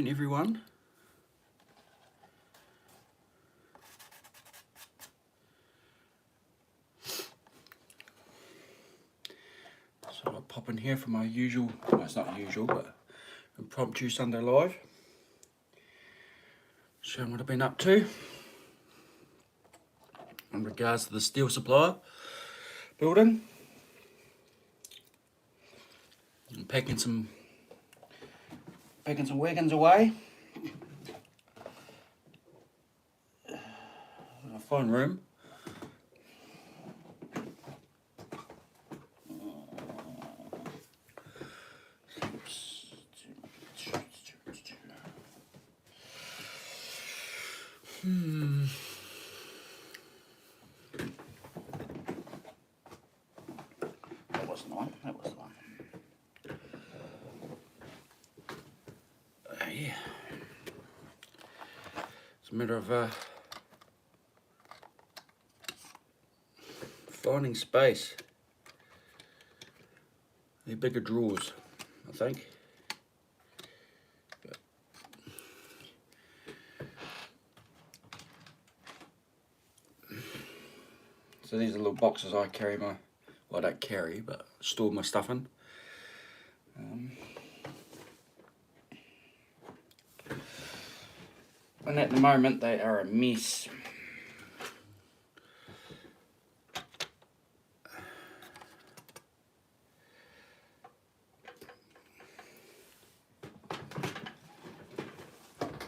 Everyone. So I'll pop in here for my usual, well, it's not usual, but impromptu Sunday live. Showing what I've been up to in regards to the steel supplier building. I'm packing some wagons away. A fine room. That wasn't the one. That was the one. Yeah. It's a matter of finding space. They're bigger drawers, I think. So these are little boxes I carry my, well, I don't carry, but store my stuff in. And at the moment they are a mess.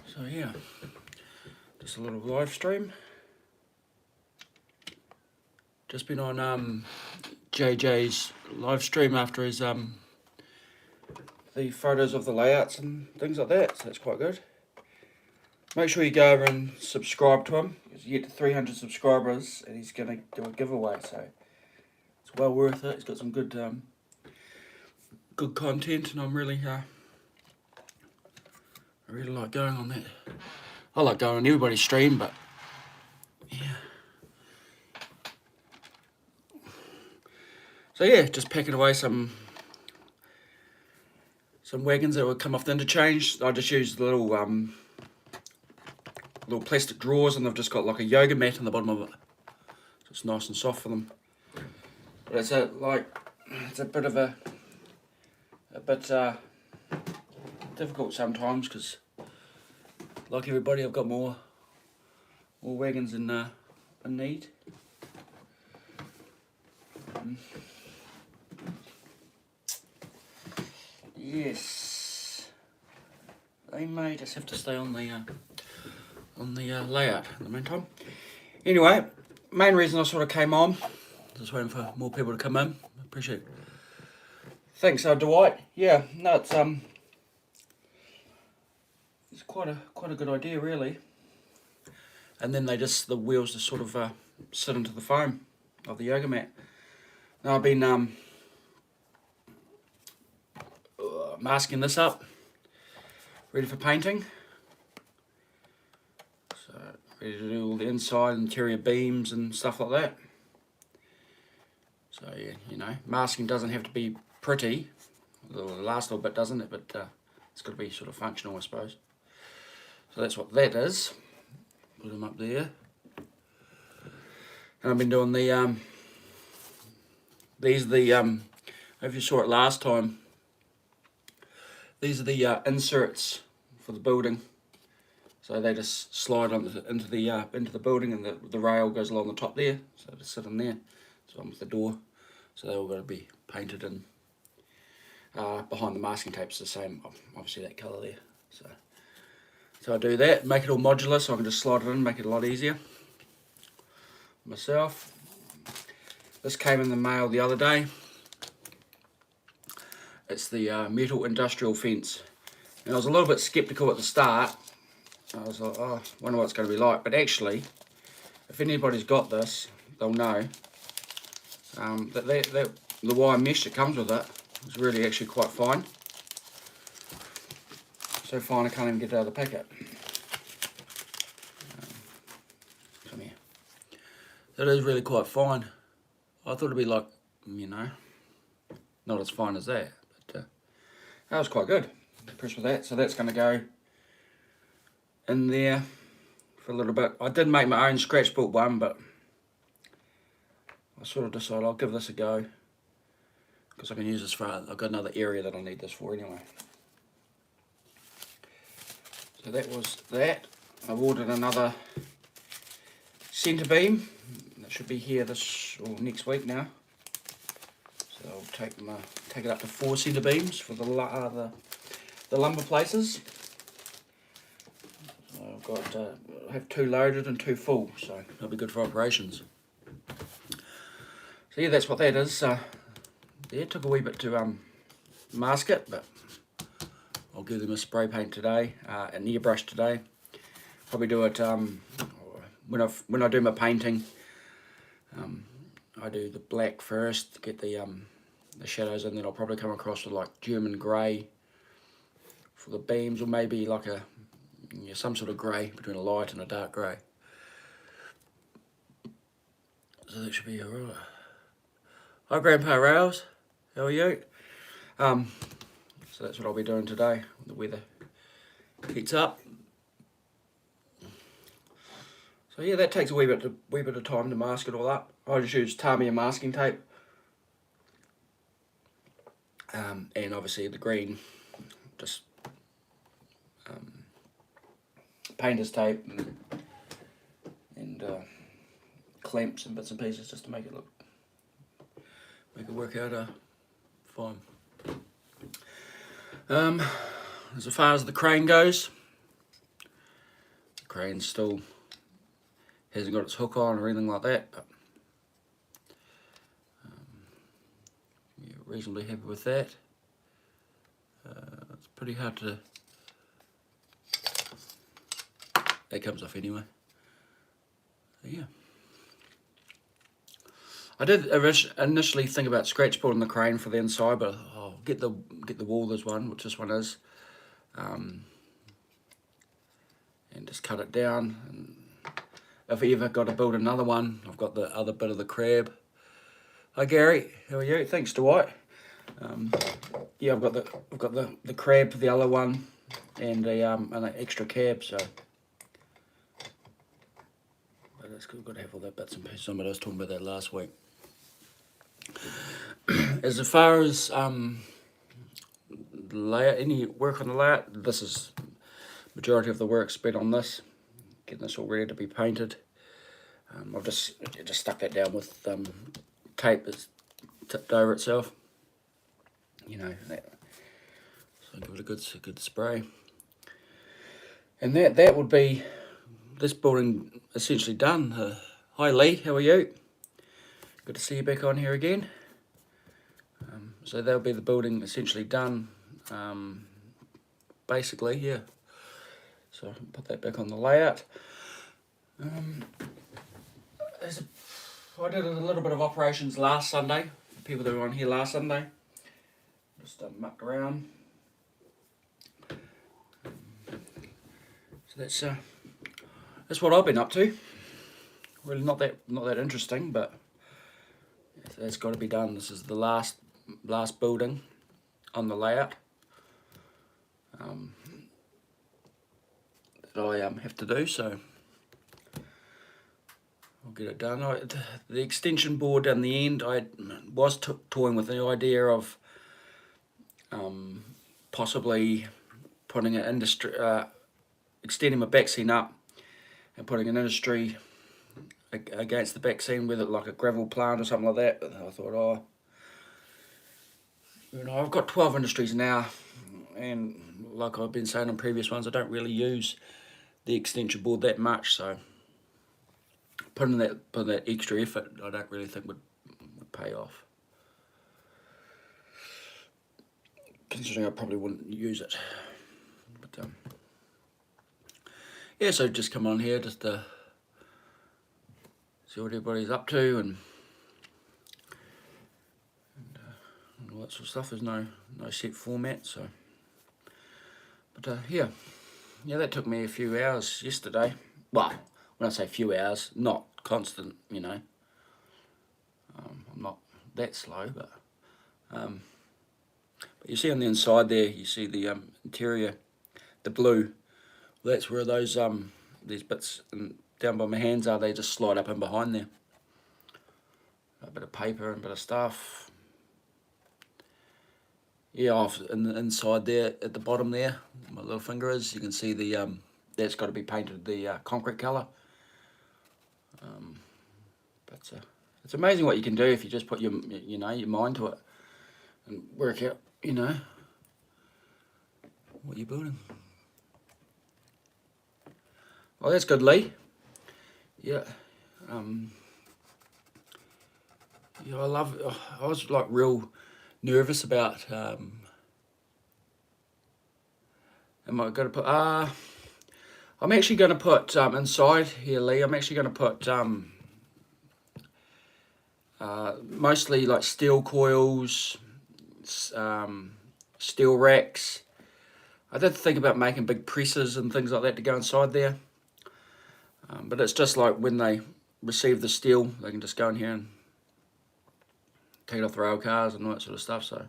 So yeah, just a little live stream. Just been on JJ's live stream after his the photos of the layouts and things like that, so that's quite good. Make sure you go over and subscribe to him. He's yet to 300 subscribers and he's going to do a giveaway, so it's well worth it. He's got some good good content, and I really like going on that. I like going on everybody's stream, but yeah. So yeah, just packing away some wagons that would come off the interchange. I just used the little plastic drawers, and they've just got like a yoga mat on the bottom of it, so it's nice and soft for them. But it's a bit of a bit difficult sometimes, because like everybody, I've got more wagons in need. Yes, they may just have to stay on the layout in the meantime. Anyway, main reason I sort of came on, just waiting for more people to come in. Appreciate it. Thanks, Dwight. Yeah, no, it's quite a good idea, really. And then the wheels just sort of sit into the foam of the yoga mat. Now I've been masking this up, ready for painting. So ready to do all the inside interior beams and stuff like that. So yeah, you know, masking doesn't have to be pretty. The last little bit doesn't it, but it's got to be sort of functional, I suppose. So that's what that is. Put them up there. And I've been doing the these are the if you saw it last time, these are the inserts for the building. So they just slide into the building, and the rail goes along the top there, so they sit in there. So I'm with the door, so they're all going to be painted in. Behind the masking tape's the same, obviously that colour there. So I do that, make it all modular, so I can just slide it in, make it a lot easier myself. This came in the mail the other day. It's the metal industrial fence. And I was a little bit sceptical at the start. I was like, oh, I wonder what it's going to be like. But actually, if anybody's got this, they'll know that the wire mesh that comes with it is really actually quite fine. So fine I can't even get it out of the packet. Come here. That is really quite fine. I thought it'd be like, you know, not as fine as that. But that was quite good. Impressed with that. So that's going to go in there for a little bit. I did make my own scratch built one, but I sort of decided I'll give this a go because I can use this for, I've got another area that I need this for anyway. So that was that. I've ordered another centre beam. That should be here this or next week now. So I'll take it up to 4 centre beams for the lumber places. So I've got I have 2 loaded and 2 full, so that'll be good for operations. So yeah, that's what that is. Yeah, it took a wee bit to mask it, but I'll give them a spray paint today, an airbrush today. Probably do it when I do my painting. I do the black first, get the shadows, and then I'll probably come across with like German grey for the beams, or maybe like some sort of grey between a light and a dark grey. So that should be alright. Hi Grandpa Rouse, how are you? So that's what I'll be doing today when the weather heats up. So yeah, that takes a wee bit of time to mask it all up. I just use Tamiya masking tape, and obviously the green, just painter's tape and clamps and bits and pieces just to make it work out fine. As far as the crane goes, the crane still hasn't got its hook on or anything like that, but yeah, reasonably happy with that. It's pretty hard to... That comes off anyway. So yeah. I did initially think about scratch building the crane for the inside, but I'll get the wall this one, which this one is, and just cut it down. And if I ever got to build another one, I've got the other bit of the crab. Hi Gary, how are you? Thanks Dwight. Yeah, I've got the crab for the other one, and an extra cab. So, but it's good. Got to have all that bits and pieces. Somebody was talking about that last week. As far as layout, any work on the layout, this is majority of the work's been on this, getting this all ready to be painted. I've just stuck that down with tape that's tipped over itself. You know that, so give it a good spray. And that would be this building essentially done. Hi Lee, how are you? Good to see you back on here again. So that'll be the building essentially done, basically, yeah. So I can put that back on the layout. I did a little bit of operations last Sunday, for people that were on here last Sunday. Just mucked around. So that's what I've been up to. Really not that interesting, but that's got to be done. This is the last building on the layout that I have to do, so I'll get it done. The extension board down the end, I was toying with the idea of possibly putting an industry, extending my back seam up and putting an industry against the back seam with it, like a gravel plant or something like that. But I thought, oh, you know, I've got 12 industries now, and like I've been saying on previous ones, I don't really use the extension board that much, so putting that extra effort, I don't really think would pay off, considering I probably wouldn't use it. But yeah, so just come on here just to see what everybody's up to and all that sort of stuff. There's no set format, so. But yeah, that took me a few hours yesterday. Well, when I say few hours, not constant, you know. I'm not that slow, but you see on the inside there, you see the interior, the blue That's where those these bits down by my hands are. They just slide up in behind there. A bit of paper and a bit of stuff. Yeah, off in the inside there at the bottom there, my little finger is. You can see the that's got to be painted the concrete colour. But it's amazing what you can do if you just put your your mind to it and work out what you're building. Well, that's good, Lee. Yeah. Yeah, I was like real nervous about. Am I going to put? I'm actually going to put inside here, Lee. I'm actually going to put mostly like steel coils, steel racks. I did think about making big presses and things like that to go inside there. But it's just like when they receive the steel, they can just go in here and take it off the rail cars and all that sort of stuff. So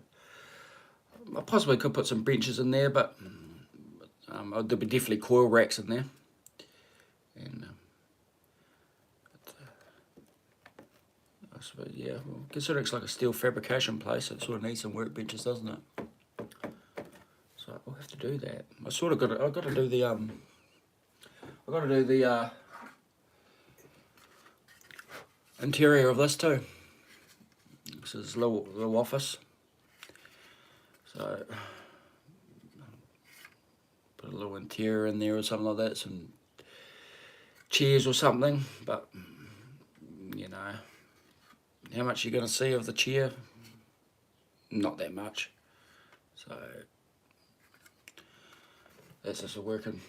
I possibly could put some benches in there, but there'll be definitely coil racks in there. And I suppose, yeah, well, considering it's like a steel fabrication place, it sort of needs some workbenches, doesn't it? So I'll have to do that. I've got to do the interior of this too. This is a little office. So put a little interior in there or something like that, some chairs or something, but how much you're going to see of the chair? Not that much. So that's just a work in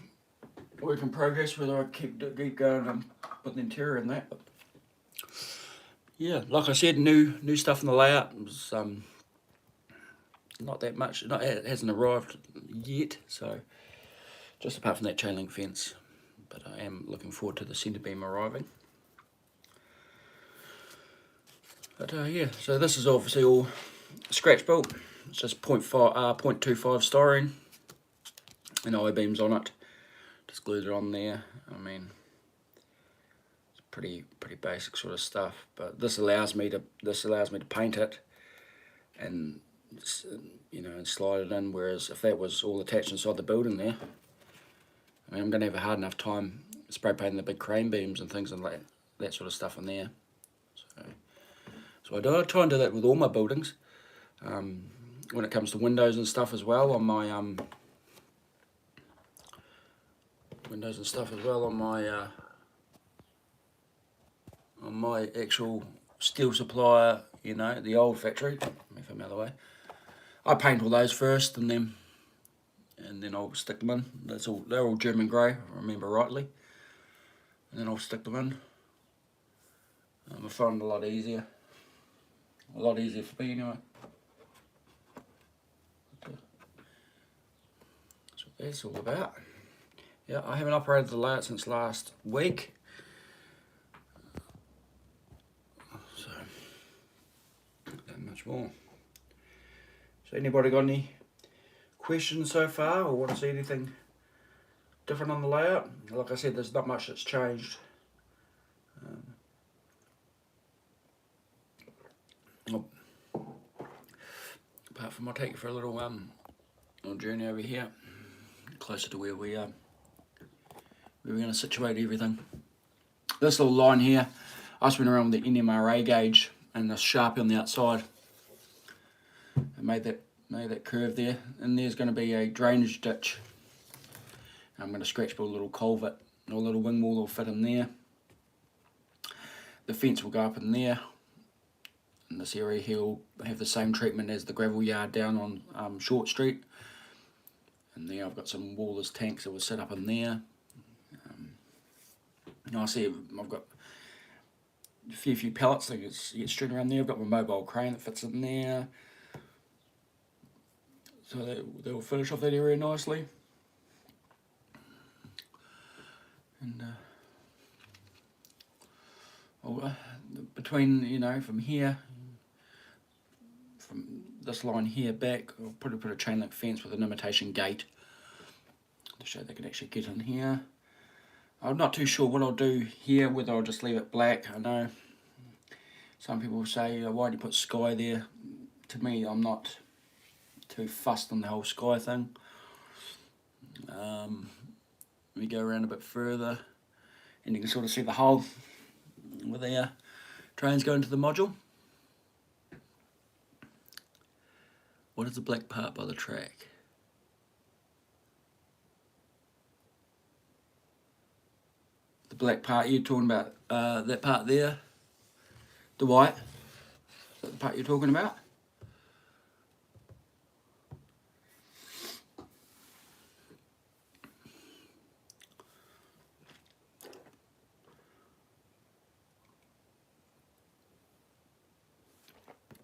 progress, whether I keep going and put the interior in that. But yeah, like I said, new stuff in the layout. It was not that much. It hasn't arrived yet, so just apart from that chain link fence. But I am looking forward to the centre beam arriving. But yeah, so this is obviously all scratch built. It's just 0.25 styrene and I-beams on it. Just glued it on there. I mean, it's pretty basic sort of stuff. But this allows me to paint it and and slide it in. Whereas if that was all attached inside the building there, I mean, I'm going to have a hard enough time spray painting the big crane beams and things and that sort of stuff in there. So I try and do that with all my buildings. When it comes to windows and stuff as well on my on my actual steel supplier, the old factory. Let me from the other way. I paint all those first, and then I'll stick them in. They're all German grey, if I remember rightly. And then I'll stick them in. I find it a lot easier for me anyway. That's what that's all about. Yeah, I haven't operated the layout since last week. So, not much more. So anybody got any questions so far, or want to see anything different on the layout? Like I said, there's not much that's changed. Apart from I'll take you for a little journey over here, closer to where we're going to situate everything. This little line here, I just went around with the NMRA gauge and the Sharpie on the outside and made that curve there. And there's going to be a drainage ditch. I'm going to scratch build a little culvert, or a little wing wall will fit in there. The fence will go up in there. And this area here will have the same treatment as the gravel yard down on Short Street. And there I've got some walrus tanks that will set up in there. I see I've got a few pallets that get string around there. I've got my mobile crane that fits in there. So that will finish off that area nicely. And between, from here, from this line here back, I'll put a chain link fence with an imitation gate to so they can actually get in here. I'm not too sure what I'll do here, whether I'll just leave it black. I know some people say, why do you put sky there? To me, I'm not too fussed on the whole sky thing. We go around a bit further and you can sort of see the hole where the trains go into the module. What is the black part by the track? The black part you're talking about, that part there, the white, is that the part you're talking about?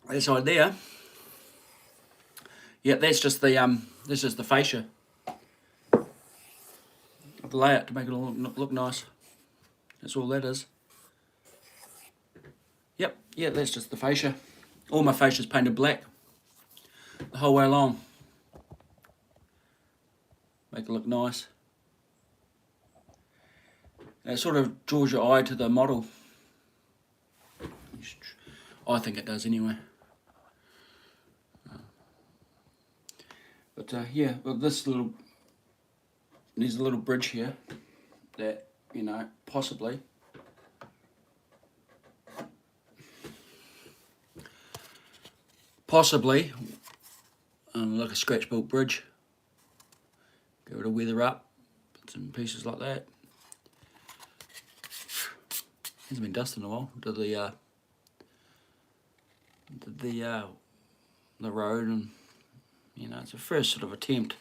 That side there, yeah, that's just the fascia of the layout to make it all look nice. That's all that is. Yep, yeah, that's just the fascia. All my fascia's painted black the whole way along. Make it look nice. And it sort of draws your eye to the model. I think it does anyway. But yeah, well, there's a little bridge here that, you know, possibly like a scratch built bridge. Give it a weather up, bits and pieces like that. Hasn't been dusted in a while. Did the road, and you know, it's a first sort of attempt.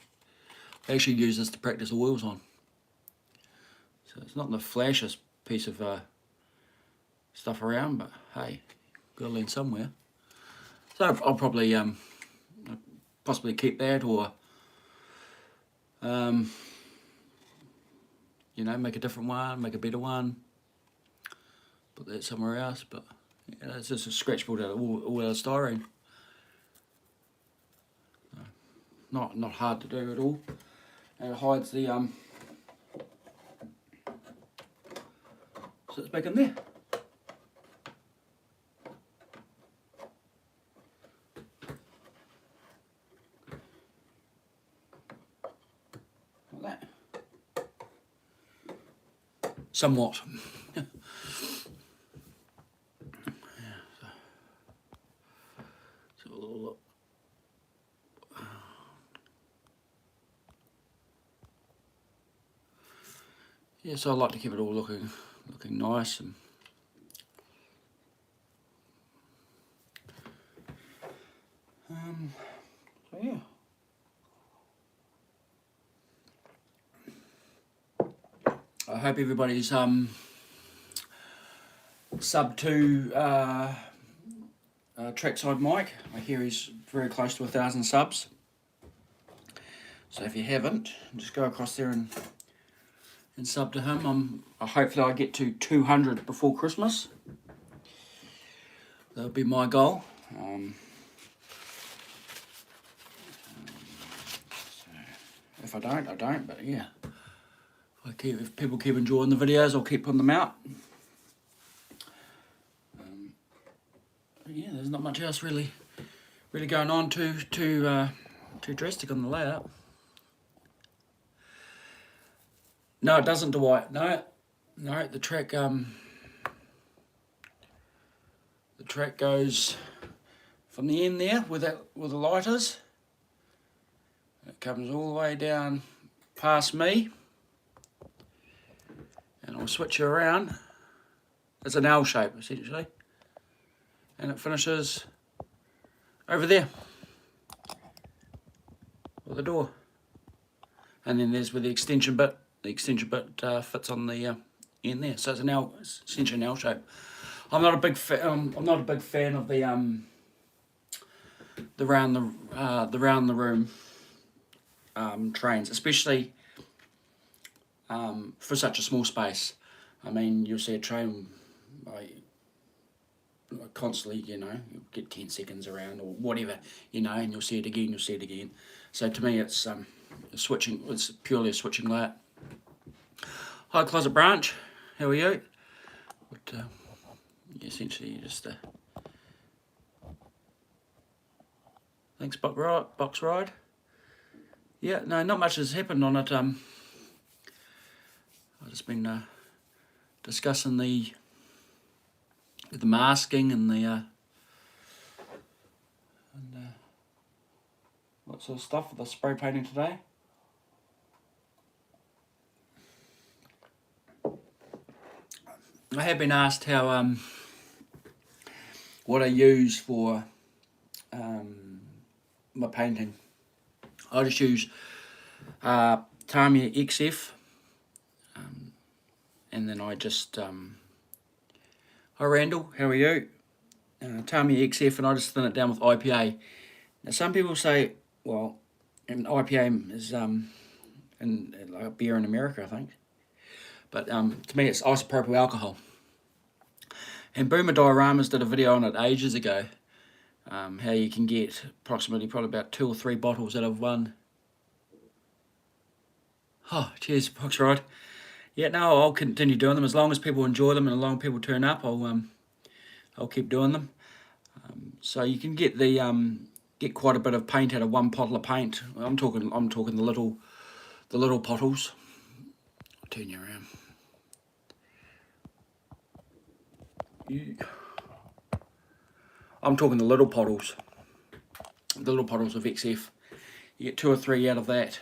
I actually use this to practice the wheels on. So it's not the flashiest piece of stuff around, but hey, gotta learn somewhere. So I'll probably possibly keep that, or you know, make a different one, make a better one, put that somewhere else. But you know, it's just a scratch built out of all out of styrene. Not hard to do at all, and it hides the so it's back in there. Like that. Somewhat. Yeah, so I like to keep it all looking nice, and so yeah. I hope everybody's sub to Trackside Mike. I hear he's very close to 1,000 subs. So if you haven't, just go across there and sub to him. Hopefully I get to 200 before Christmas. That'll be my goal. So if I don't, I don't. But yeah, if people keep enjoying the videos, I'll keep putting them out. Yeah, there's not much else really going on too drastic on the layout. No, it doesn't, Dwight. No, the track goes from the end there where the light is. It comes all the way down past me, and I'll switch it around. It's an L shape essentially, and it finishes over there with the door, and then there's where the extension bit. The extension bit fits on the end there, so it's essentially an L shape. I'm not a big fan of the round the room trains, especially for such a small space. I mean, you'll see a train constantly, you know, you'll get 10 seconds around or whatever, you know, and you'll see it again. So to me, it's switching. It's purely a switching layout. Hi, Closet Branch. How are you? But, essentially, just thanks, Box Ride. Yeah, no, not much has happened on it. I've just been discussing the masking and the what sort of stuff with the spray painting today. I have been asked how what I use for my painting. I just use Tamiya XF, and then I just hi Randall, how are you? Tamiya XF, and I just thin it down with IPA. Now some people say, well, and IPA is in like beer in America, I think, but to me it's isopropyl alcohol. And Boomer Dioramas did a video on it ages ago, how you can get probably about 2 or 3 bottles out of one. Oh, cheers, Box Ride. Yeah, no, I'll continue doing them as long as people enjoy them and as long as people turn up. I'll keep doing them. So you can get get quite a bit of paint out of one bottle of paint. I'm talking the little bottles. I'll turn you around. I'm talking the little bottles of XF. You get 2 or 3 out of that,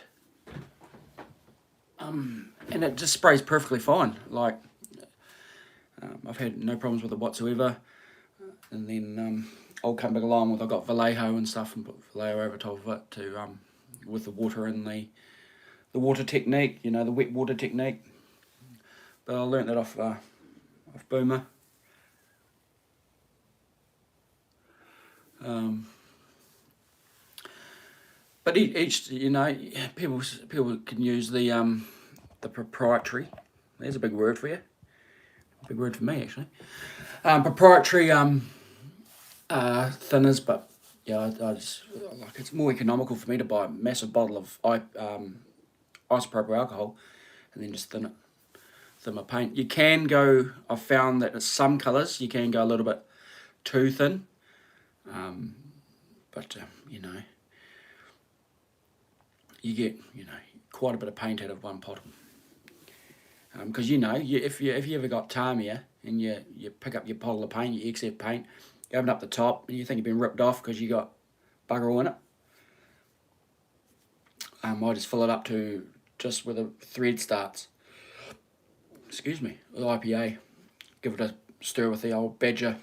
and it just sprays perfectly fine. Like I've had no problems with it whatsoever. And then I'll come back along with, I've got Vallejo and stuff, and put Vallejo over top of it to with the water and the water technique, you know, the wet water technique. But I learnt that off Boomer. But each, you know, people can use the proprietary. There's a big word for you. A big word for me, actually. Proprietary thinners, but yeah, I just like, it's more economical for me to buy a massive bottle of isopropyl alcohol and then just thin my paint. You can go, I've found that some colours you can go a little bit too thin, but you know, you get, you know, quite a bit of paint out of one bottle. Because you know, if you ever got Tamiya and you pick up your bottle of paint, your XF paint, you open up the top and you think you've been ripped off because you got bugger all in it. I just fill it up to just where the thread starts. Excuse me, with IPA. Give it a stir with the old Badger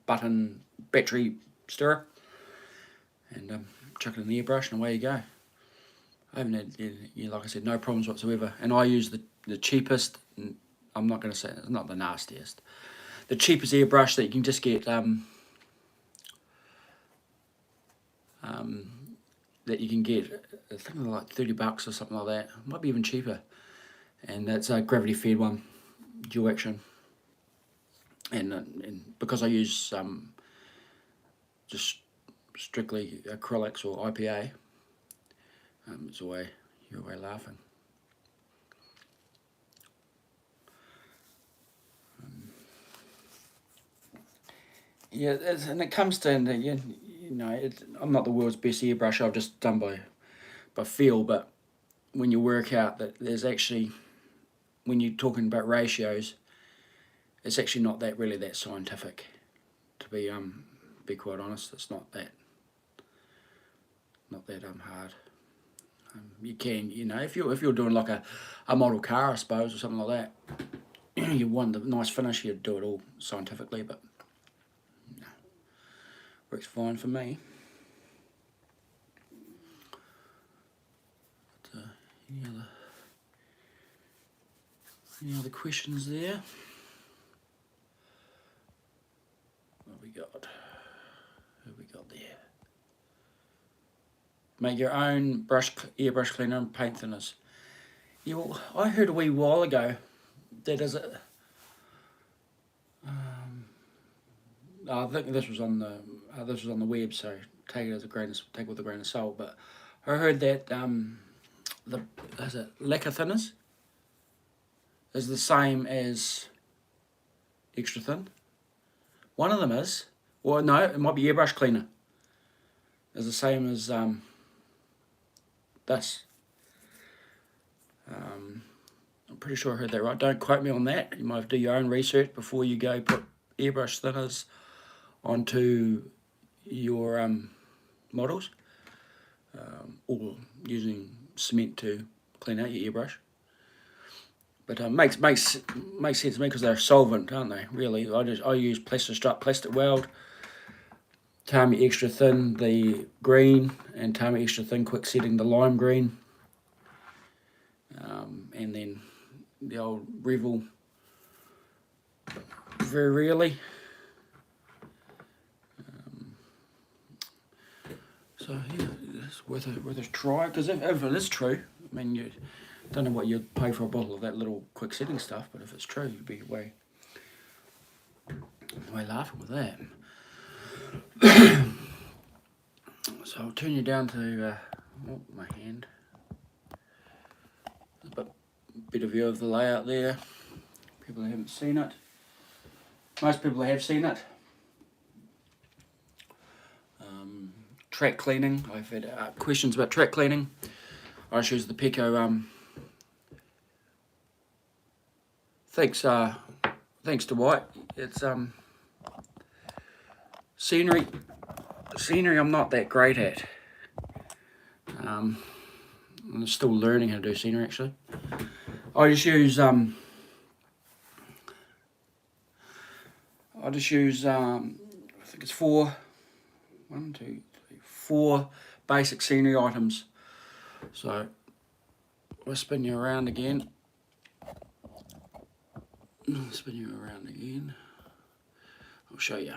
button battery stirrer, and chuck it in the airbrush and away you go. I haven't had, like I said, no problems whatsoever. And I use the cheapest, I'm not going to say, it's not the nastiest, the cheapest airbrush that you can just get, that you can get, I think they're like $30 or something like that. It might be even cheaper. And that's a gravity fed one, dual action. And because I use just strictly acrylics or IPA, it's you're away laughing. Yeah, and it comes to, you know, I'm not the world's best airbrush. I've just done by feel, but when you work out that there's actually, when you're talking about ratios, it's actually not really that scientific. To be quite honest, it's not that hard. You can, you know, if you're doing like a model car, I suppose, or something like that, you want the nice finish, you'd do it all scientifically, but no, works fine for me. But, any other questions there? What have we got? Who have we got there? Make your own airbrush cleaner and paint thinners. Yeah, well, I heard a wee while ago that is it. I think this was on the web, so take it with a grain of salt. But I I heard that the lacquer thinners is the same as extra thin. One of them is, well, no, it might be airbrush cleaner. Is the same as this. I'm pretty sure I heard that right. Don't quote me on that. You might have to do your own research before you go put airbrush thinners onto your models, or using cement to clean out your airbrush. But makes sense to me because they're solvent, aren't they? Really, I use Plastic Plastic Weld, Tamiya Extra Thin the green, and Tamiya Extra Thin Quick Setting the lime green, and then the old Revel very rarely. So yeah, it's worth a try, because if it is true, I mean, you don't know what you'd pay for a bottle of that little quick setting stuff, but if it's true, you'd be way laughing with that. So I'll turn you down to my hand. A bit of view of the layout there. People that haven't seen it. Most people have seen it. Track cleaning. I've had questions about track cleaning. I just use the Pico. Thanks to White. It's scenery. I'm not that great at. I'm still learning how to do scenery, actually. I just use I think it's four basic scenery items. So we'll spin you around again. I'll show you.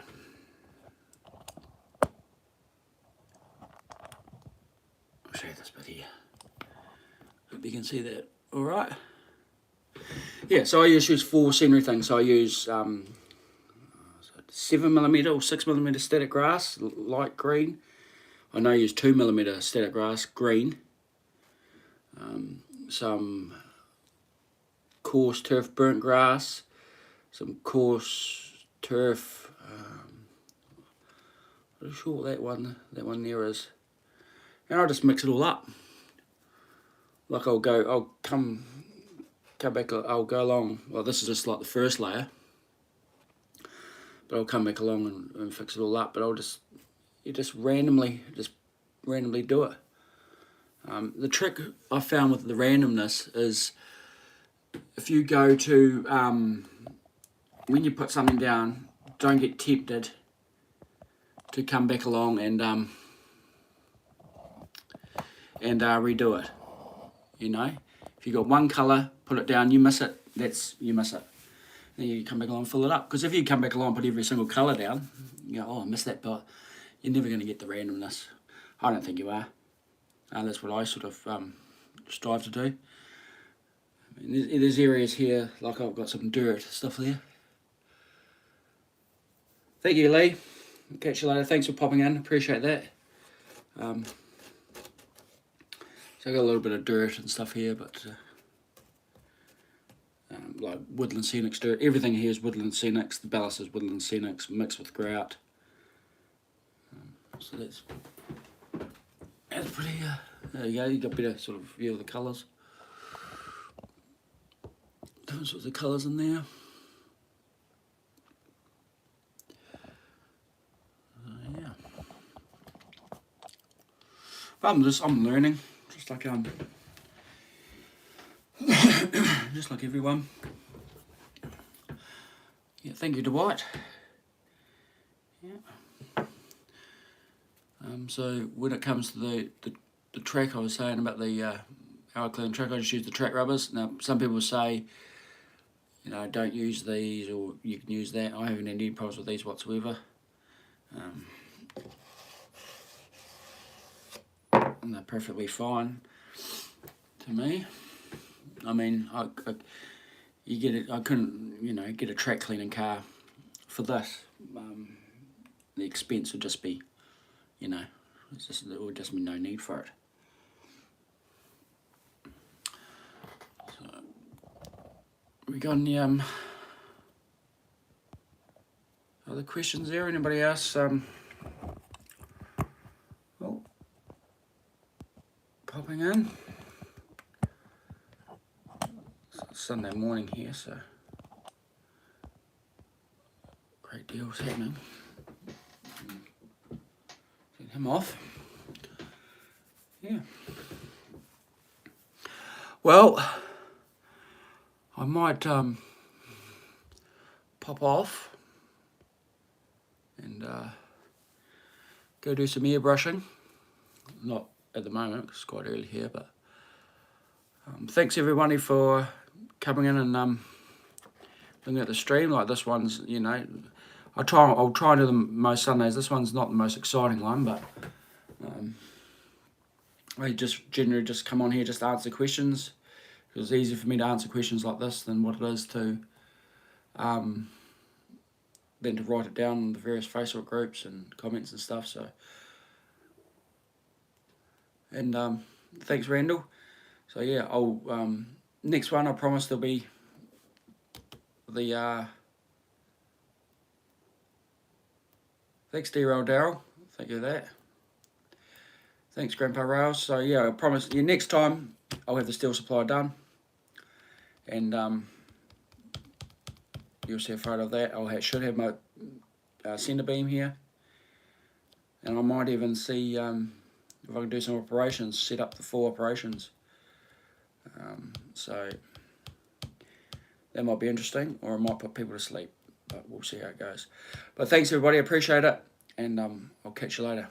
I'll show you this bit here. Hope you can see that. All right. Yeah, so I just use 4 scenery things. So I use 7mm or 6mm static grass, light green. I know I use 2mm static grass, green. Some coarse turf burnt grass, some coarse turf. I'm not sure what that one there is. And I'll just mix it all up. Like I'll come back. I'll go along. Well, this is just like the first layer, but I'll come back along and fix it all up. But you just randomly do it. The trick I found with the randomness is if you go to when you put something down, don't get tempted to come back along and redo it. You know, if you got one colour, put it down, you miss it. You miss it. Then you come back along and fill it up. Because if you come back along and put every single colour down, you go, oh, I missed that bit. You're never going to get the randomness. I don't think you are. That's what I sort of strive to do. I mean, there's areas here, like I've got some dirt stuff there. Thank you, Lee. Catch you later. Thanks for popping in. Appreciate that. So I got a little bit of dirt and stuff here, but like woodland scenics dirt. Everything here is woodland scenics. The ballast is woodland scenics mixed with grout. So that's pretty. There you go. You got a better sort of view of the colours. Different sorts of colours in there. Yeah. But I'm learning, just like just like everyone. Yeah. Thank you, Dwight. Yeah. So when it comes to the track, I was saying about the how I clean track, I just use the track rubbers. Now some people say, you know, don't use these, or you can use that. I haven't had any problems with these whatsoever. And they're perfectly fine to me. I mean, I couldn't, you know, get a track cleaning car for this. The expense would just be, you know, there would just be no need for it. We got any other questions there? Anybody else? Oh, popping in. It's Sunday morning here, so great deals happening. Get him off. Yeah. Well, I might pop off and go do some airbrushing. Not at the moment, 'cause it's quite early here, but thanks everybody for coming in and looking at the stream. Like this one's, you know, I'll try and do them most Sundays. This one's not the most exciting one, but I just generally just come on here just to answer questions. It's easier for me to answer questions like this than what it is to write it down in the various Facebook groups and comments and stuff. So, and thanks Randall. So yeah, I'll next one I promise there'll be the thanks D-Rail Daryl. Thank you for that. Thanks Grandpa Rails. So yeah, I promise you next time I'll have the steel supply done, and you'll see a photo of that. Should have my centre beam here, and I might even see if I can do some operations, set up the 4 operations. So that might be interesting, or it might put people to sleep, but we'll see how it goes. But thanks everybody, appreciate it, and I'll catch you later.